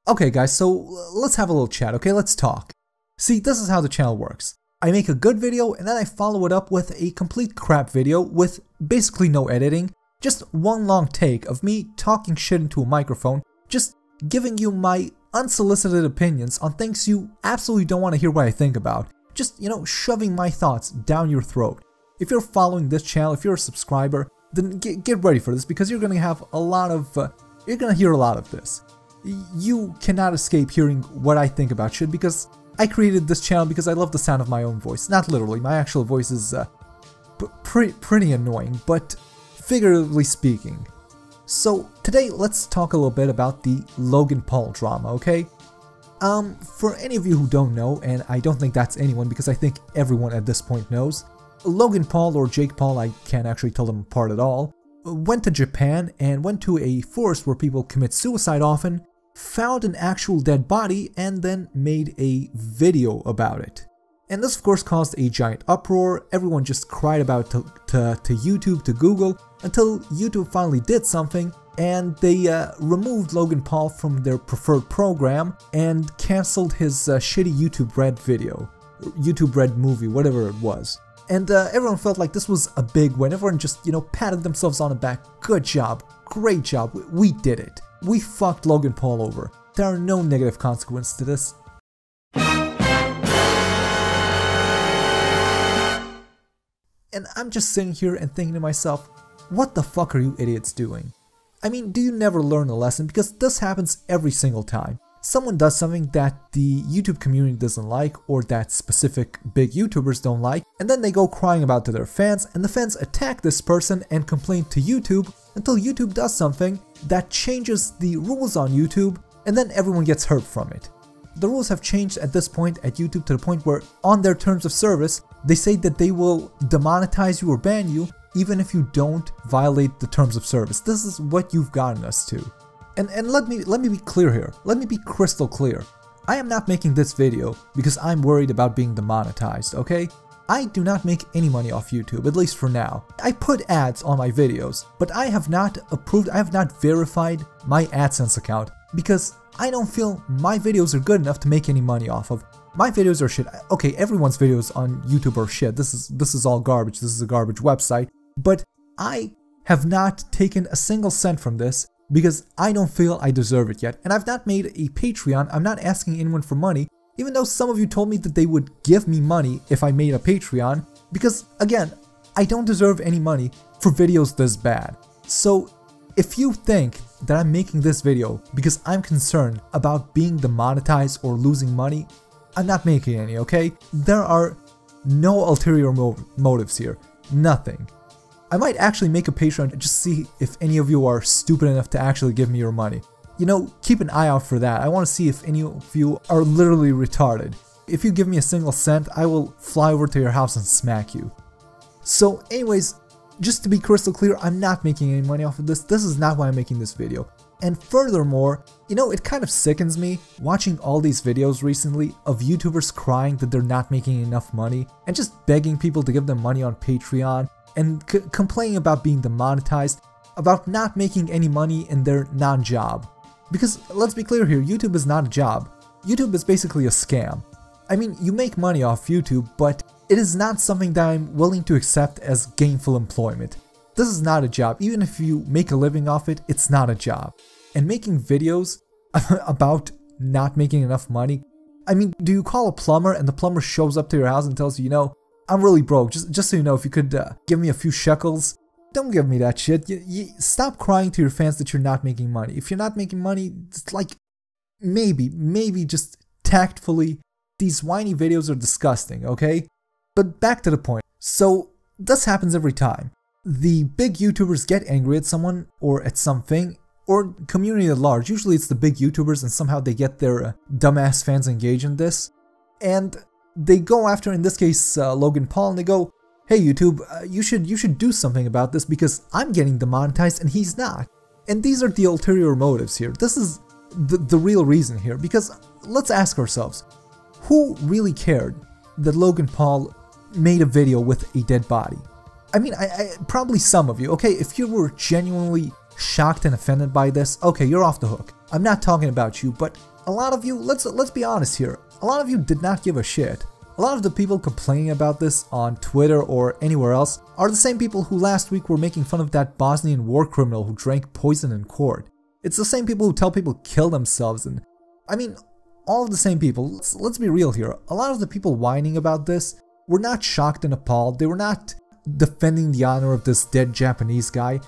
Okay guys, so let's have a little chat, okay? Let's talk. See, this is how the channel works. I make a good video and then I follow it up with a complete crap video with basically no editing. Just one long take of me talking shit into a microphone, just giving you my unsolicited opinions on things you absolutely don't want to hear what I think about. Just, shoving my thoughts down your throat. If you're following this channel, if you're a subscriber, then get ready for this because you're gonna have a lot of, you're gonna hear a lot of this. You cannot escape hearing what I think about shit because I created this channel because I love the sound of my own voice. Not literally, my actual voice is pretty annoying, but figuratively speaking. So today let's talk a little bit about the Logan Paul drama, okay? For any of you who don't know, and I don't think that's anyone because I think everyone at this point knows, Logan Paul or Jake Paul, I can't actually tell them apart at all, went to Japan and went to a forest where people commit suicide often, found an actual dead body, and then made a video about it. And this of course caused a giant uproar. Everyone just cried about it to YouTube, to Google, until YouTube finally did something and they removed Logan Paul from their preferred program and cancelled his shitty YouTube Red video, YouTube Red movie, whatever it was. And everyone felt like this was a big win. Everyone just, patted themselves on the back. Good job, great job, we did it. We fucked Logan Paul over. There are no negative consequences to this. And I'm just sitting here and thinking to myself, what the fuck are you idiots doing? I mean, do you never learn a lesson? Because this happens every single time. Someone does something that the YouTube community doesn't like or that specific big YouTubers don't like, and then they go crying about it to their fans, and the fans attack this person and complain to YouTube until YouTube does something that changes the rules on YouTube, and then everyone gets hurt from it. The rules have changed at this point at YouTube to the point where on their terms of service, they say that they will demonetize you or ban you even if you don't violate the terms of service. This is what you've gotten us to. And let me be clear here. Let me be crystal clear. I am not making this video because I'm worried about being demonetized, okay? I do not make any money off YouTube, at least for now. I put ads on my videos, but I have not approved, I have not verified my AdSense account because I don't feel my videos are good enough to make any money off of. My videos are shit. Okay, everyone's videos on YouTube are shit. This is all garbage. This is a garbage website. But I have not taken a single cent from this because I don't feel I deserve it yet. And I've not made a Patreon. I'm not asking anyone for money, even though some of you told me that they would give me money if I made a Patreon, because again, I don't deserve any money for videos this bad. So if you think that I'm making this video because I'm concerned about being demonetized or losing money, I'm not making any, okay? There are no ulterior motives here. Nothing. I might actually make a Patreon to just see if any of you are stupid enough to actually give me your money. Keep an eye out for that. I want to see if any of you are literally retarded. If you give me a single cent, I will fly over to your house and smack you. So anyways, just to be crystal clear, I'm not making any money off of this. This is not why I'm making this video. And furthermore, it kind of sickens me watching all these videos recently of YouTubers crying that they're not making enough money and just begging people to give them money on Patreon and complaining about being demonetized, about not making any money in their non-job. Because let's be clear here, YouTube is not a job. YouTube is basically a scam. I mean, you make money off YouTube, but it is not something that I'm willing to accept as gainful employment. This is not a job. Even if you make a living off it, it's not a job. And making videos about not making enough money, I mean, do you call a plumber and the plumber shows up to your house and tells you, I'm really broke, just so you know, if you could give me a few shekels? Don't give me that shit. Stop crying to your fans that you're not making money. If you're not making money, it's like, maybe just tactfully, these whiny videos are disgusting, okay? But back to the point. So, this happens every time. The big YouTubers get angry at someone or at something, or community at large. Usually it's the big YouTubers and somehow they get their dumbass fans engaged in this. And they go after, in this case, Logan Paul, and they go, hey YouTube, you should do something about this because I'm getting demonetized and he's not. And these are the ulterior motives here. This is the real reason here, because let's ask ourselves, who really cared that Logan Paul made a video with a dead body? I mean, I probably some of you, okay? If you were genuinely shocked and offended by this, okay, you're off the hook. I'm not talking about you, but a lot of you, let's be honest here, a lot of you did not give a shit. A lot of the people complaining about this on Twitter or anywhere else are the same people who last week were making fun of that Bosnian war criminal who drank poison in court. It's the same people who tell people kill themselves, and I mean, all of the same people. Let's be real here. A lot of the people whining about this were not shocked and appalled. They were not defending the honor of this dead Japanese guy.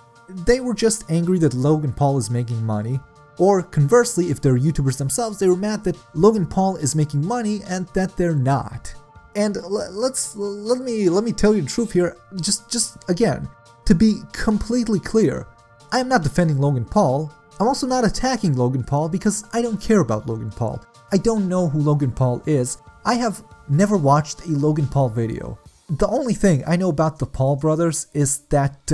They were just angry that Logan Paul is making money. Or conversely, if they're YouTubers themselves, they were mad that Logan Paul is making money and that they're not. And let me tell you the truth here. Just again, to be completely clear, I am not defending Logan Paul. I'm also not attacking Logan Paul because I don't care about Logan Paul. I don't know who Logan Paul is. I have never watched a Logan Paul video. The only thing I know about the Paul brothers is that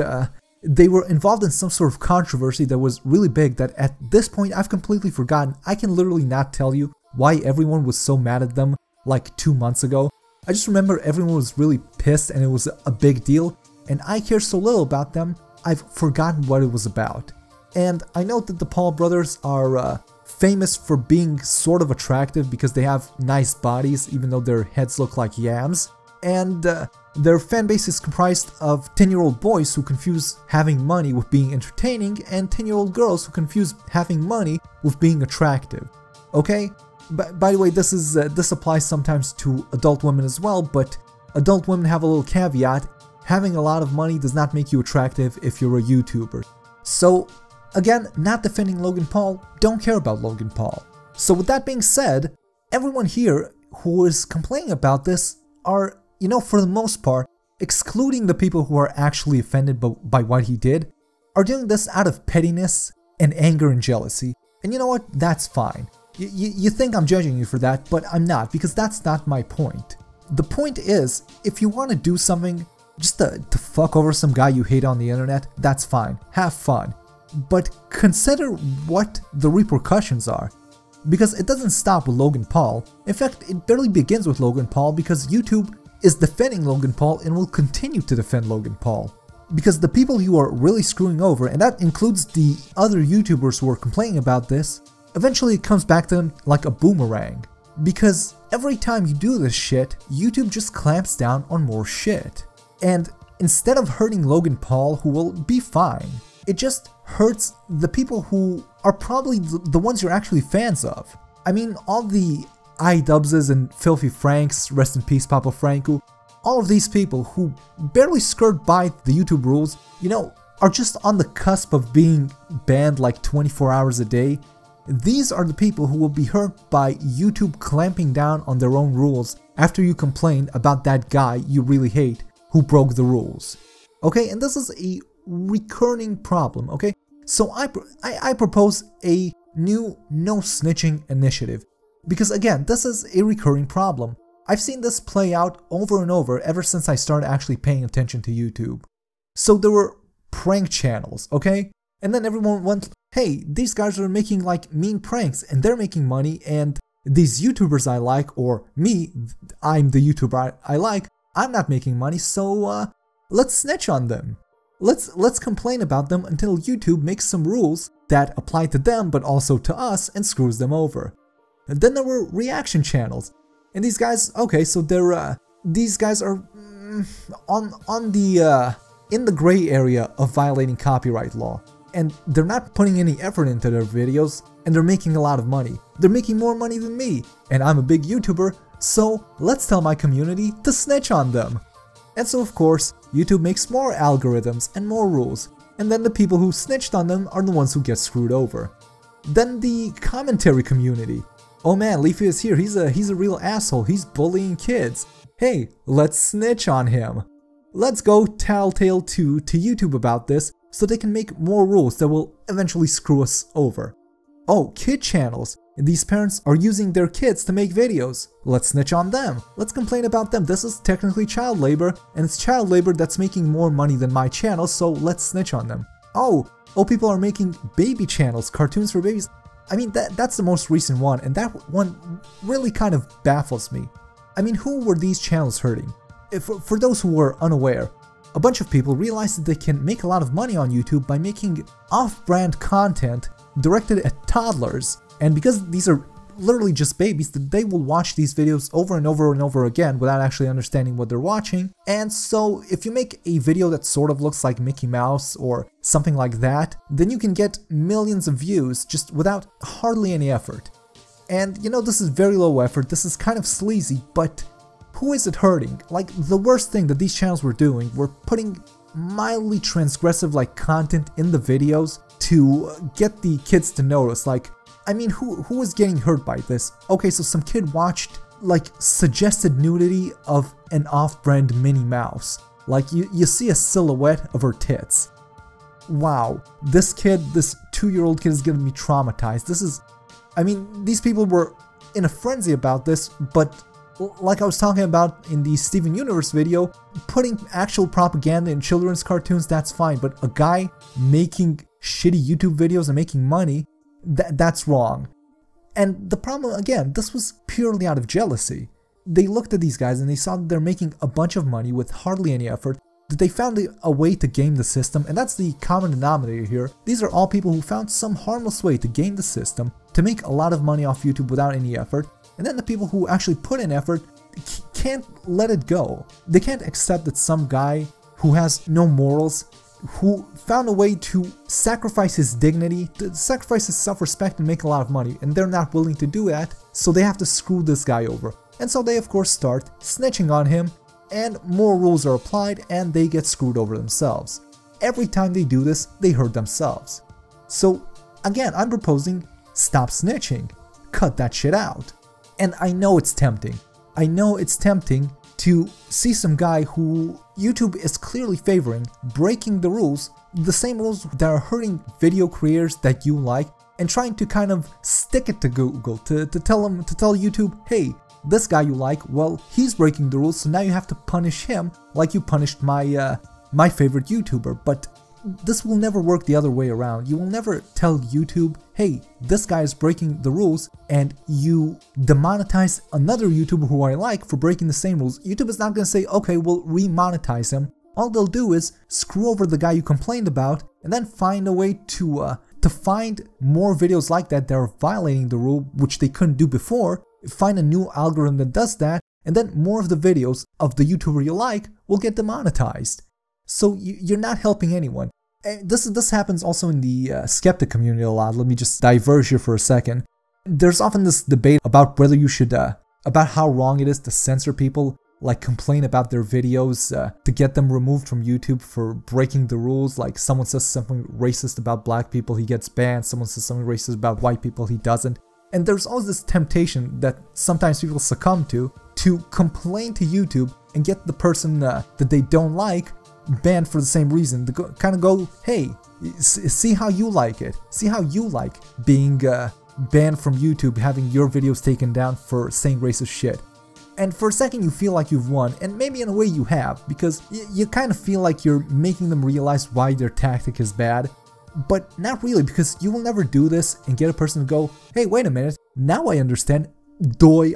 they were involved in some sort of controversy that was really big that at this point I've completely forgotten. I can literally not tell you why everyone was so mad at them like 2 months ago. I just remember everyone was really pissed and it was a big deal, and I care so little about them, I've forgotten what it was about. And I know that the Paul brothers are famous for being sort of attractive because they have nice bodies even though their heads look like yams. And their fan base is comprised of 10-year-old boys who confuse having money with being entertaining, and 10-year-old girls who confuse having money with being attractive. Okay? By the way, this applies sometimes to adult women as well, but adult women have a little caveat. Having a lot of money does not make you attractive if you're a YouTuber. So, again, not defending Logan Paul, don't care about Logan Paul. So with that being said, everyone here who is complaining about this are, you know, for the most part, excluding the people who are actually offended by what he did, are doing this out of pettiness and anger and jealousy. And you know what? That's fine. You think I'm judging you for that, but I'm not, because that's not my point. The point is, if you want to do something just to fuck over some guy you hate on the internet, that's fine. Have fun. But consider what the repercussions are. Because it doesn't stop with Logan Paul. In fact, it barely begins with Logan Paul because YouTube is defending Logan Paul and will continue to defend Logan Paul. Because the people who are really screwing over, and that includes the other YouTubers who are complaining about this, eventually it comes back to them like a boomerang. Because every time you do this shit, YouTube just clamps down on more shit. And instead of hurting Logan Paul, who will be fine, it just hurts the people who are probably the ones you're actually fans of. I mean, all the iDubbbz's and Filthy Franks, rest in peace Papa Franco, all of these people who barely skirt by the YouTube rules, you know, are just on the cusp of being banned like 24 hours a day. These are the people who will be hurt by YouTube clamping down on their own rules after you complain about that guy you really hate who broke the rules. Okay, and this is a recurring problem, okay? So I propose a new no snitching initiative. Because again, this is a recurring problem. I've seen this play out over and over ever since I started actually paying attention to YouTube. So there were prank channels, okay? And then everyone went, hey, these guys are making like mean pranks and they're making money, and these YouTubers I like, or me, I'm the YouTuber I like, I'm not making money, so let's snitch on them. Let's complain about them until YouTube makes some rules that apply to them but also to us and screws them over. And then there were reaction channels. And these guys, okay, so these guys are on the in the gray area of violating copyright law. And they're not putting any effort into their videos, and they're making a lot of money. They're making more money than me, and I'm a big YouTuber, so let's tell my community to snitch on them. And so of course, YouTube makes more algorithms and more rules, and then the people who snitched on them are the ones who get screwed over. Then the commentary community. Oh man, Leafy is here, he's a real asshole, he's bullying kids. Hey, let's snitch on him. Let's go telltale to YouTube about this so they can make more rules that will eventually screw us over. Oh, kid channels. These parents are using their kids to make videos. Let's snitch on them. Let's complain about them. This is technically child labor, and it's child labor that's making more money than my channel, so let's snitch on them. Oh, people are making baby channels, cartoons for babies. I mean, that's the most recent one, and that one really kind of baffles me. I mean, who were these channels hurting? For those who were unaware, a bunch of people realized that they can make a lot of money on YouTube by making off-brand content directed at toddlers. And because these are literally just babies, that they will watch these videos over and over and over again without actually understanding what they're watching. And so if you make a video that sort of looks like Mickey Mouse or something like that, then you can get millions of views just without hardly any effort. And you know, this is very low effort, this is kind of sleazy, but who is it hurting? Like, the worst thing that these channels were doing were putting mildly transgressive like content in the videos to get the kids to notice. Like, I mean, who is getting hurt by this? Okay, so some kid watched like suggested nudity of an off-brand Minnie Mouse. Like, you see a silhouette of her tits. Wow, this 2-year-old kid is gonna be traumatized. This is, I mean, these people were in a frenzy about this, but like I was talking about in the Steven Universe video, putting actual propaganda in children's cartoons, that's fine, but a guy making shitty YouTube videos and making money, that's wrong. And the problem, again, this was purely out of jealousy. They looked at these guys and they saw that they're making a bunch of money with hardly any effort, that they found a way to game the system, and that's the common denominator here. These are all people who found some harmless way to game the system, to make a lot of money off YouTube without any effort. And then the people who actually put in effort can't let it go. They can't accept that some guy who has no morals, who found a way to sacrifice his dignity, to sacrifice his self-respect and make a lot of money, and they're not willing to do that, so they have to screw this guy over. And so they of course start snitching on him, and more rules are applied and they get screwed over themselves. Every time they do this, they hurt themselves. So again, I'm proposing stop snitching. Cut that shit out. And I know it's tempting. I know it's tempting to see some guy who YouTube is clearly favoring breaking the rules, the same rules that are hurting video creators that you like, and trying to kind of stick it to Google to tell YouTube, hey, this guy you like, well, he's breaking the rules, so now you have to punish him like you punished my my favorite YouTuber. But this will never work the other way around. You will never tell YouTube, hey, this guy is breaking the rules, and you demonetize another YouTuber who I like for breaking the same rules. YouTube is not going to say, okay, we'll remonetize him. All they'll do is screw over the guy you complained about, and then find a way to find more videos like that that are violating the rule, which they couldn't do before, find a new algorithm that does that, and then more of the videos of the YouTuber you like will get demonetized. So you're not helping anyone. And this happens also in the skeptic community a lot. Let me just diverge here for a second. There's often this debate about whether you should, about how wrong it is to censor people, like complain about their videos to get them removed from YouTube for breaking the rules. Like someone says something racist about black people, he gets banned. Someone says something racist about white people, he doesn't. And there's always this temptation that sometimes people succumb to complain to YouTube and get the person that they don't like banned for the same reason, to kind of go, hey, see how you like it, see how you like being banned from YouTube, having your videos taken down for saying racist shit. And for a second you feel like you've won, and maybe in a way you have, because you kind of feel like you're making them realize why their tactic is bad. But not really, because you will never do this and get a person to go, hey, wait a minute, now I understand, doy,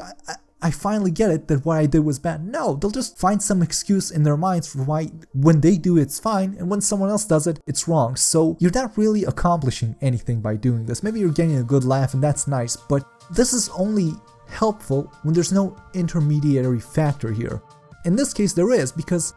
I finally get it that what I did was bad. No, they'll just find some excuse in their minds for why when they do it's fine, and when someone else does it, it's wrong. So you're not really accomplishing anything by doing this. Maybe you're getting a good laugh and that's nice, but this is only helpful when there's no intermediary factor here. In this case there is, because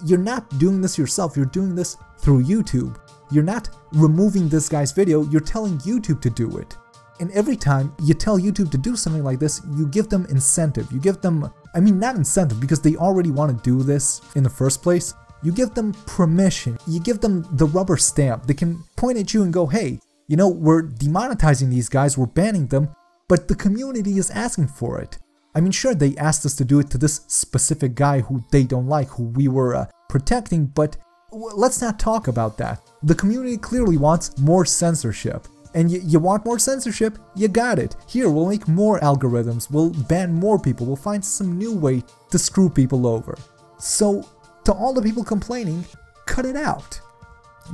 you're not doing this yourself, you're doing this through YouTube. You're not removing this guy's video, you're telling YouTube to do it. And every time you tell YouTube to do something like this, you give them incentive. You give them, I mean not incentive because they already want to do this in the first place. You give them permission. You give them the rubber stamp. They can point at you and go, hey, you know, we're demonetizing these guys, we're banning them, but the community is asking for it. I mean, sure, they asked us to do it to this specific guy who they don't like, who we were protecting, but let's not talk about that. The community clearly wants more censorship. And you want more censorship? You got it. Here, we'll make more algorithms, we'll ban more people, we'll find some new way to screw people over. So, to all the people complaining, cut it out.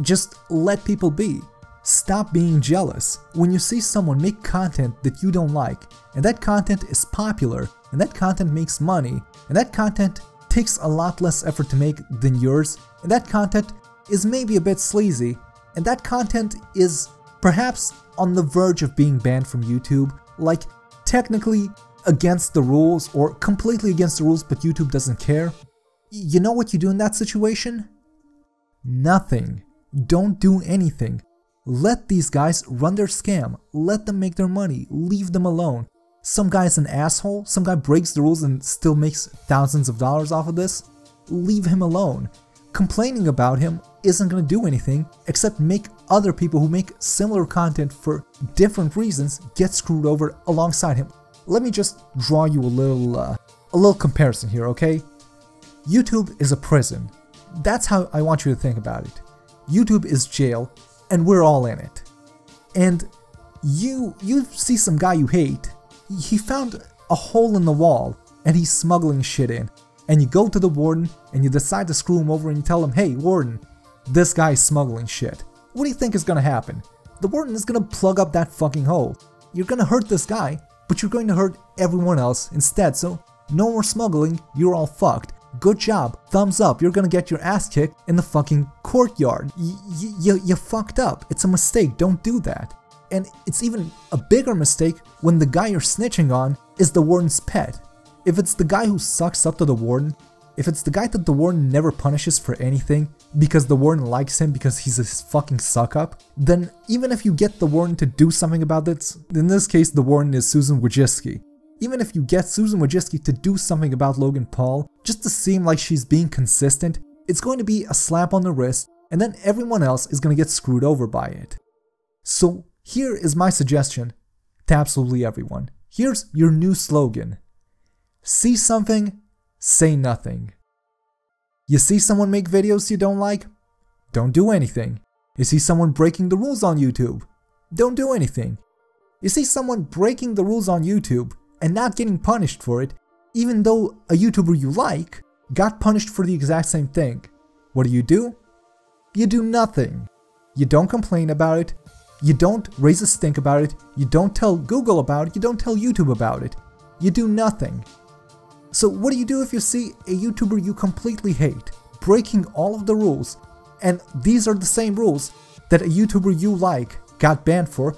Just let people be. Stop being jealous. When you see someone make content that you don't like, and that content is popular, and that content makes money, and that content takes a lot less effort to make than yours, and that content is maybe a bit sleazy, and that content is perhaps on the verge of being banned from YouTube, like, technically against the rules or completely against the rules, but YouTube doesn't care, you know what you do in that situation? Nothing. Don't do anything. Let these guys run their scam. Let them make their money. Leave them alone. Some guy's an asshole. Some guy breaks the rules and still makes thousands of dollars off of this. Leave him alone. Complaining about him isn't going to do anything except make other people who make similar content for different reasons get screwed over alongside him. Let me just draw you a little comparison here, okay? YouTube is a prison. That's how I want you to think about it. YouTube is jail, and we're all in it. And you see some guy you hate, he found a hole in the wall, and he's smuggling shit in. And you go to the warden, and you decide to screw him over, and you tell him, hey warden, this guy's smuggling shit. What do you think is gonna happen? The warden is gonna plug up that fucking hole. You're gonna hurt this guy, but you're going to hurt everyone else instead, so no more smuggling, you're all fucked. Good job, thumbs up, you're gonna get your ass kicked in the fucking courtyard. You fucked up, it's a mistake, don't do that. And it's even a bigger mistake when the guy you're snitching on is the warden's pet. If it's the guy who sucks up to the warden, if it's the guy that the warden never punishes for anything because the warden likes him because he's a fucking suck up, then even if you get the warden to do something about this, in this case the warden is Susan Wojcicki, even if you get Susan Wojcicki to do something about Logan Paul, just to seem like she's being consistent, it's going to be a slap on the wrist, and then everyone else is going to get screwed over by it. So here is my suggestion to absolutely everyone. Here's your new slogan. See something, say nothing. You see someone make videos you don't like? Don't do anything. You see someone breaking the rules on YouTube? Don't do anything. You see someone breaking the rules on YouTube and not getting punished for it, even though a YouTuber you like got punished for the exact same thing. What do? You do nothing. You don't complain about it. You don't raise a stink about it. You don't tell Google about it. You don't tell YouTube about it. You do nothing. So what do you do if you see a YouTuber you completely hate breaking all of the rules, and these are the same rules that a YouTuber you like got banned for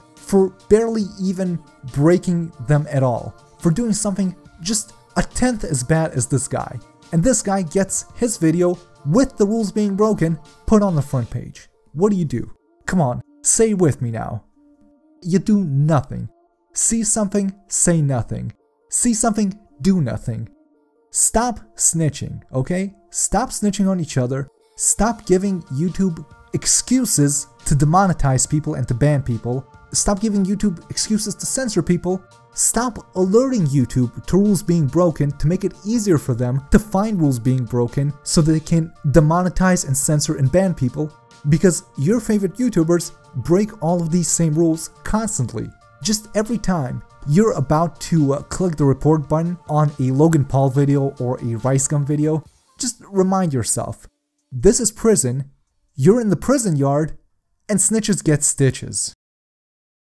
barely even breaking them at all, for doing something just a tenth as bad as this guy, and this guy gets his video with the rules being broken put on the front page? What do? Come on, say it with me now. You do nothing. See something, say nothing. See something, do nothing. Stop snitching, okay? Stop snitching on each other. Stop giving YouTube excuses to demonetize people and to ban people. Stop giving YouTube excuses to censor people. Stop alerting YouTube to rules being broken to make it easier for them to find rules being broken so they can demonetize and censor and ban people, because your favorite YouTubers break all of these same rules constantly. Just every time you're about to click the report button on a Logan Paul video or a Rice Gum video, just remind yourself, this is prison, you're in the prison yard, and snitches get stitches.